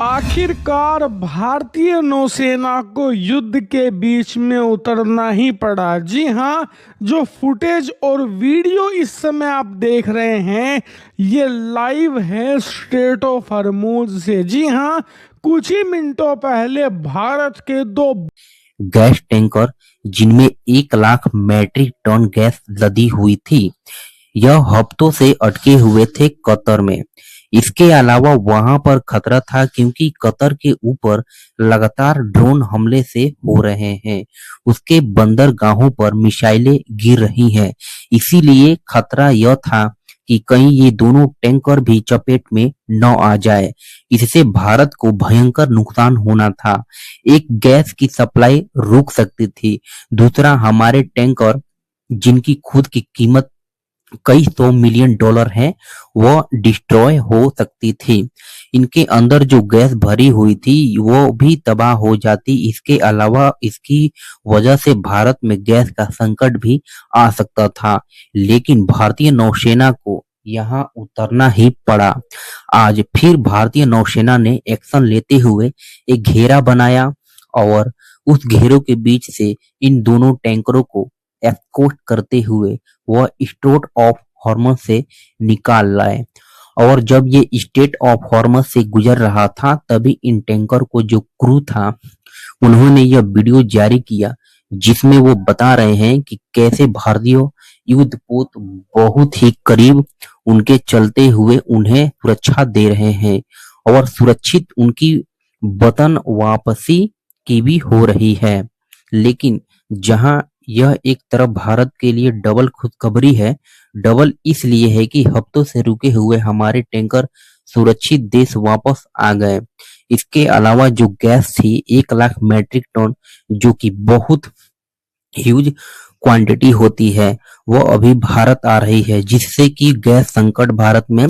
आखिरकार भारतीय नौसेना को युद्ध के बीच में उतरना ही पड़ा। जी हाँ, जो फुटेज और वीडियो इस समय आप देख रहे हैं ये लाइव है स्ट्रेट ऑफ हॉर्मुज से। जी हाँ, कुछ ही मिनटों पहले भारत के दो गैस टैंकर जिनमें 1 लाख मैट्रिक टन गैस लदी हुई थी, यह हफ्तों से अटके हुए थे कतर में। इसके अलावा वहां पर खतरा था क्योंकि कतर के ऊपर लगातार ड्रोन हमले से हो रहे हैं। उसके बंदरगाहों पर मिसाइलें गिर रही हैं। इसीलिए खतरा यह था कि कहीं ये दोनों टैंकर भी चपेट में न आ जाए। इससे भारत को भयंकर नुकसान होना था। एक, गैस की सप्लाई रुक सकती थी। दूसरा, हमारे टैंकर जिनकी खुद की कीमत कई सौ मिलियन डॉलर है, वह डिस्ट्रॉय हो सकती थी। इनके अंदर जो गैस भरी हुई थी वो भी तबाह हो जाती। इसके अलावा इसकी वजह से भारत में गैस का संकट भी आ सकता था। लेकिन भारतीय नौसेना को यहाँ उतरना ही पड़ा। आज फिर भारतीय नौसेना ने एक्शन लेते हुए एक घेरा बनाया और उस घेरों के बीच से इन दोनों टैंकरों को एस्कॉर्ट करते हुए वह स्ट्रेट ऑफ हॉर्मस से निकाल लाए। और जब ये स्ट्रेट ऑफ हॉर्मस से गुजर रहा था तभी इन टैंकर को जो क्रू था उन्होंने यह वीडियो जारी किया जिसमें वो बता रहे हैं कि कैसे भारतीय युद्धपोत बहुत ही करीब उनके चलते हुए उन्हें सुरक्षा दे रहे हैं और सुरक्षित उनकी वतन वापसी की भी हो रही है। लेकिन जहां यह एक तरफ भारत के लिए डबल खुशखबरी है, डबल इसलिए है कि हफ्तों से रुके हुए हमारे टैंकर सुरक्षित देश वापस आ गए। इसके अलावा जो गैस थी 1 लाख मैट्रिक टन, जो कि बहुत ह्यूज क्वांटिटी होती है, वो अभी भारत आ रही है, जिससे कि गैस संकट भारत में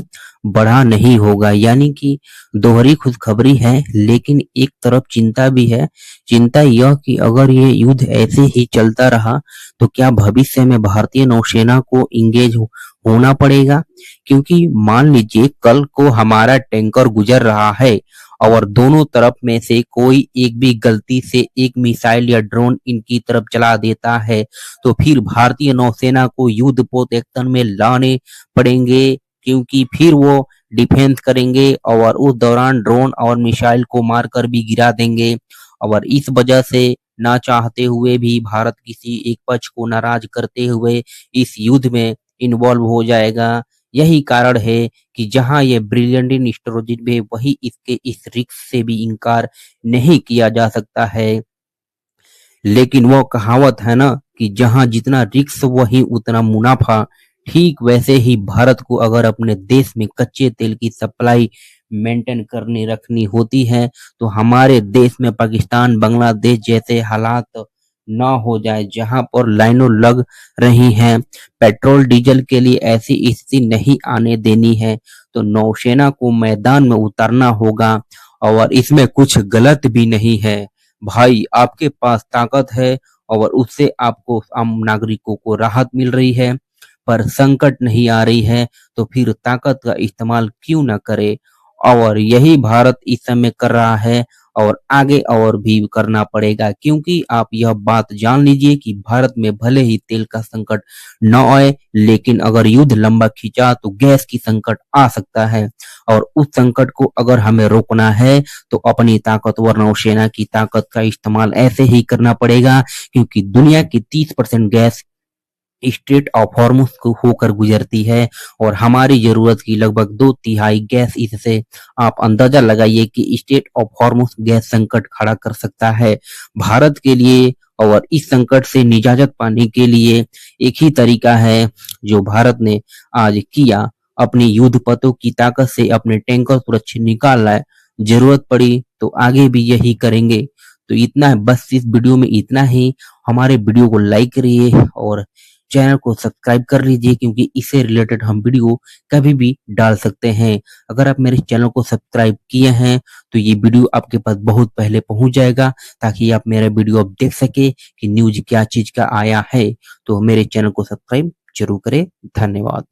बढ़ा नहीं होगा। यानी कि दोहरी खुशखबरी है, लेकिन एक तरफ चिंता भी है। चिंता यह कि अगर ये युद्ध ऐसे ही चलता रहा तो क्या भविष्य में भारतीय नौसेना को इंगेज होना पड़ेगा। क्योंकि मान लीजिए कल को हमारा टैंकर गुजर रहा है और दोनों तरफ में से कोई एक भी गलती से एक मिसाइल या ड्रोन इनकी तरफ चला देता है तो फिर भारतीय नौसेना को युद्धपोत एक्शन में लाने पड़ेंगे, क्योंकि फिर वो डिफेंस करेंगे और उस दौरान ड्रोन और मिसाइल को मारकर भी गिरा देंगे। और इस वजह से ना चाहते हुए भी भारत किसी एक पक्ष को नाराज करते हुए इस युद्ध में इन्वॉल्व हो जाएगा। यही कारण है कि जहां ये ब्रिलियंट स्ट्रेटेजी में वही इसके इस रिस्क से भी इनकार नहीं किया जा सकता है। लेकिन वो कहावत है ना कि जहां जितना रिस्क वही उतना मुनाफा। ठीक वैसे ही भारत को अगर अपने देश में कच्चे तेल की सप्लाई मेंटेन करनी रखनी होती है तो हमारे देश में पाकिस्तान, बांग्लादेश जैसे हालात ना हो जाए जहां पर लाइनों लग रही हैं। पेट्रोल डीजल के लिए ऐसी स्थिति नहीं आने देनी है। तो नौसेना को मैदान में उतारना होगा और इसमें कुछ गलत भी नहीं है। भाई, आपके पास ताकत है और उससे आपको आम नागरिकों को राहत मिल रही है, पर संकट नहीं आ रही है, तो फिर ताकत का इस्तेमाल क्यों ना करे। और यही भारत इस समय कर रहा है और आगे और भी करना पड़ेगा। क्योंकि आप यह बात जान लीजिए कि भारत में भले ही तेल का संकट न आए, लेकिन अगर युद्ध लंबा खींचा तो गैस की संकट आ सकता है। और उस संकट को अगर हमें रोकना है तो अपनी ताकतवर नौसेना की ताकत का इस्तेमाल ऐसे ही करना पड़ेगा, क्योंकि दुनिया की 30% गैस स्ट्रेट ऑफ हॉर्मुज को होकर गुजरती है और हमारी जरूरत की लगभग 2/3 गैस। इससे आप अंदाजा लगाइए कि स्ट्रेट ऑफ हॉर्मुज गैस संकट खड़ा कर सकता है भारत के लिए। और इस संकट से निजात पाने के लिए एक ही तरीका है जो भारत ने आज किया, अपनी युद्धपोतों की ताकत से अपने टैंकर सुरक्षित निकाल लाए। जरूरत पड़ी तो आगे भी यही करेंगे। तो इतना है, बस इस वीडियो में इतना ही। हमारे वीडियो को लाइक करिए और चैनल को सब्सक्राइब कर लीजिए, क्योंकि इससे रिलेटेड हम वीडियो कभी भी डाल सकते हैं। अगर आप मेरे चैनल को सब्सक्राइब किए हैं तो ये वीडियो आपके पास बहुत पहले पहुंच जाएगा, ताकि आप मेरा वीडियो अब देख सके कि न्यूज क्या चीज का आया है। तो मेरे चैनल को सब्सक्राइब जरूर करें। धन्यवाद।